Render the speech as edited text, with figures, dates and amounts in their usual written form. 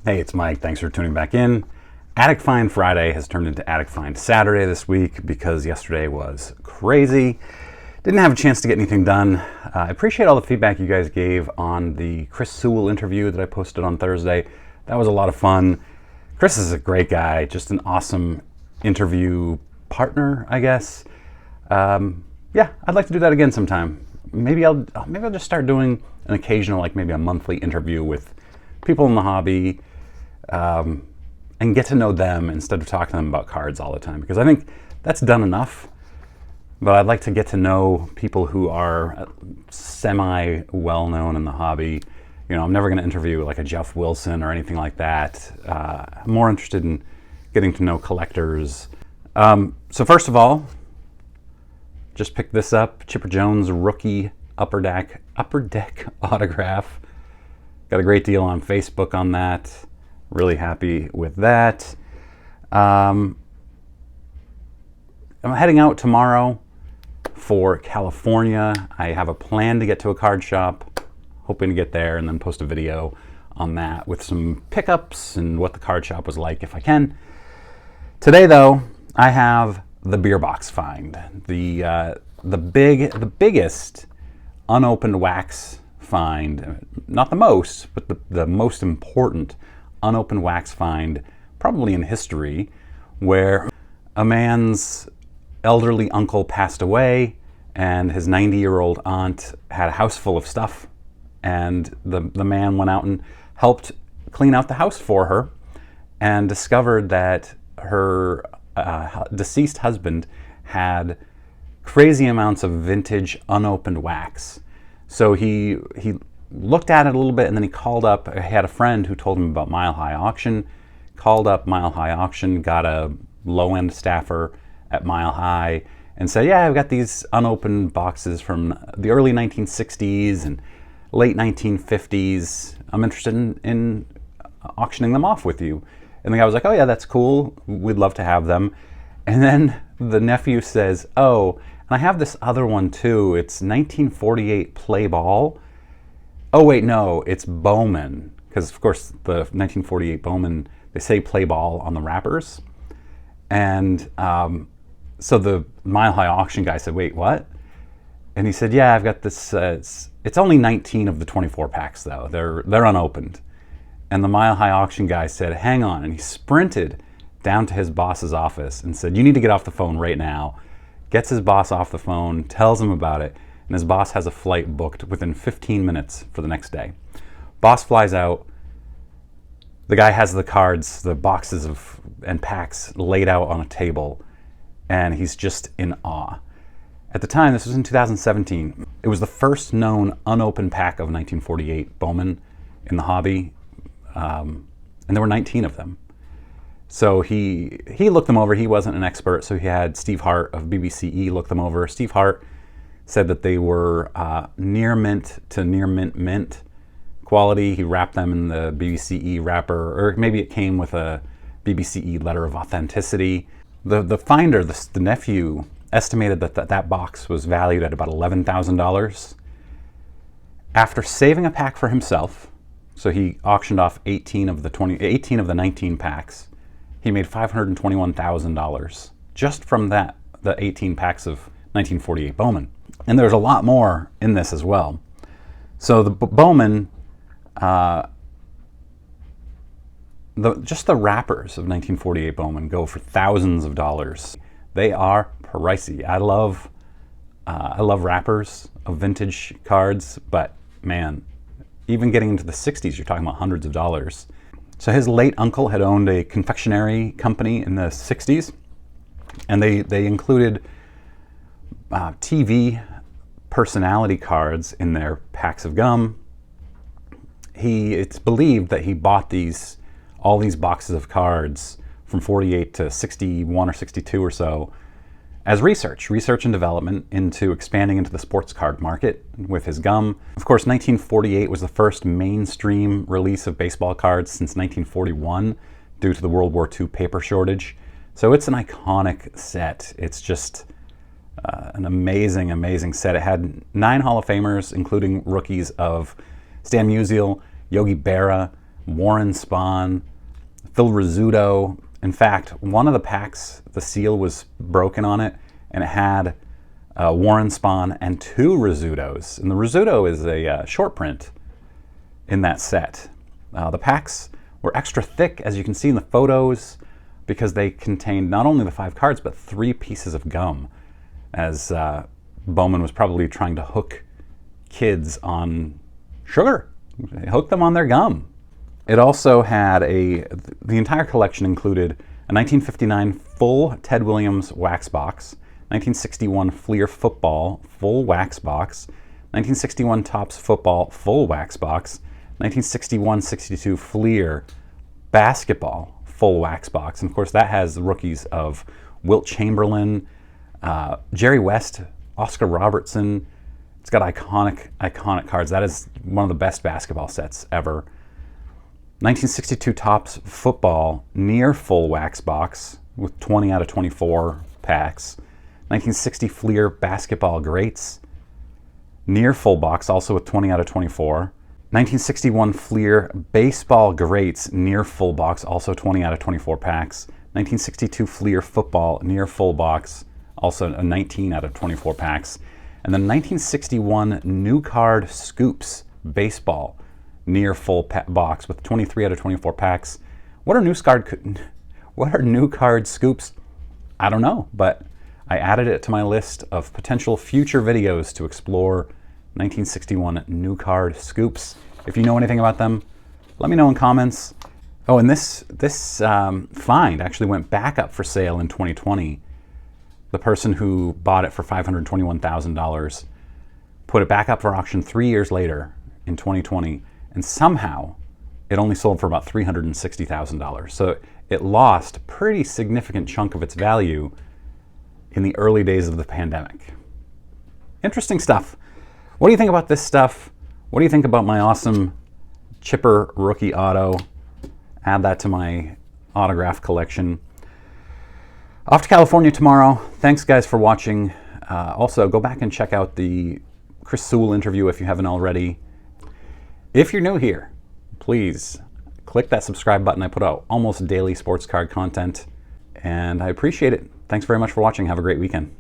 Hey, it's Mike. Thanks for tuning back in. Attic Find Friday has turned into Attic Find Saturday this week because yesterday was crazy. Didn't have a chance to get anything done. I appreciate all the feedback you guys gave on the Chris Sewell interview that I posted on Thursday. That was a lot of fun. Chris is a great guy, just an awesome interview partner, I guess. Yeah, I'd like to do that again sometime. Maybe I'll just start doing an occasional, like maybe a monthly interview with people in the hobby. And get to know them instead of talking to them about cards all the time, because I think that's done enough. But I'd like to get to know people who are semi well known in the hobby. You know, I'm never going to interview like a Jeff Wilson or anything like that. I'm more interested in getting to know collectors. So first of all, just picked this up, Chipper Jones rookie upper deck autograph. Got a great deal on Facebook on that. Really happy with that. I'm heading out tomorrow for California. I have a plan to get to a card shop, hoping to get there and then post a video on that with some pickups and what the card shop was like if I can. Today though, I have the beer box find. The biggest unopened wax find, not the most, but the most important unopened wax find probably in history, where a man's elderly uncle passed away and his 90-year-old aunt had a house full of stuff, and the man went out and helped clean out the house for her and discovered that her deceased husband had crazy amounts of vintage unopened wax. So he looked at it a little bit, and then he called up. I had a friend who told him about Mile High Auction, called up Mile High Auction, got a low-end staffer at Mile High, and said, yeah, I've got these unopened boxes from the early 1960s and late 1950s. I'm interested in auctioning them off with you. And the guy was like, oh yeah, that's cool. We'd love to have them. And then the nephew says, oh, and I have this other one too. It's 1948 Play Ball. Oh wait, no, it's Bowman, because of course the 1948 Bowman, they say Play Ball on the wrappers. And so the Mile High Auction guy said, wait, what? And he said, yeah, I've got this, it's only 19 of the 24 packs though, they're unopened. And the Mile High Auction guy said, hang on, and he sprinted down to his boss's office and said, you need to get off the phone right now. Gets his boss off the phone, tells him about it, and his boss has a flight booked within 15 minutes for the next day. Boss flies out. The guy has the cards, the boxes and packs laid out on a table, and he's just in awe. At the time, this was in 2017, it was the first known unopened pack of 1948 Bowman in the hobby, and there were 19 of them. So he looked them over. He wasn't an expert, so he had Steve Hart of BBCE look them over. Steve Hart said that they were near mint to near mint quality. He wrapped them in the BBCE wrapper, or maybe it came with a BBCE letter of authenticity. The finder, the nephew, estimated that box was valued at about $11,000. After saving a pack for himself, so he auctioned off 18 of the 19 packs, he made $521,000 just from the 18 packs of 1948 Bowman. And there's a lot more in this as well. So the Bowman, just the wrappers of 1948 Bowman go for thousands of dollars. They are pricey. I love wrappers of vintage cards, but man, even getting into the 60s, you're talking about hundreds of dollars. So his late uncle had owned a confectionery company in the 60s, and they included TV personality cards in their packs of gum. It's believed that he bought all these boxes of cards from 48 to 61 or 62 or so as research and development into expanding into the sports card market with his gum. Of course, 1948 was the first mainstream release of baseball cards since 1941 due to the World War II paper shortage. So it's an iconic set. It's just an amazing, amazing set. It had 9 Hall of Famers, including rookies of Stan Musial, Yogi Berra, Warren Spahn, Phil Rizzuto. In fact, one of the packs, the seal was broken on it, and it had Warren Spahn and 2 Rizzutos. And the Rizzuto is a short print in that set. The packs were extra thick, as you can see in the photos, because they contained not only the 5 cards, but 3 pieces of gum, as Bowman was probably trying to hook kids on sugar. They hooked them on their gum. It also had the entire collection included a 1959 full Ted Williams wax box, 1961 Fleer football full wax box, 1961 Topps football full wax box, 1961-62 Fleer basketball full wax box. And of course that has the rookies of Wilt Chamberlain, Jerry West, Oscar Robertson. It's got iconic cards. That is one of the best basketball sets ever. 1962 Topps football near full wax box with 20 out of 24 packs. 1960 Fleer basketball greats near full box, also with 20 out of 24. 1961 Fleer baseball greats near full box, also 20 out of 24 packs. 1962 Fleer football near full box, also a 19 out of 24 packs. And then 1961 new card scoops baseball near full box with 23 out of 24 packs. What are new card scoops? I don't know, but I added it to my list of potential future videos to explore 1961 new card scoops. If you know anything about them, let me know in comments. Oh, and this find actually went back up for sale in 2020. The person who bought it for $521,000 put it back up for auction 3 years later in 2020, and somehow it only sold for about $360,000. So it lost a pretty significant chunk of its value in the early days of the pandemic. Interesting stuff. What do you think about this stuff? What do you think about my awesome Chipper rookie auto? Add that to my autograph collection. Off to California tomorrow. Thanks guys for watching. Also, go back and check out the Chris Sewell interview if you haven't already. If you're new here, please click that subscribe button. I put out almost daily sports card content, and I appreciate it. Thanks very much for watching. Have a great weekend.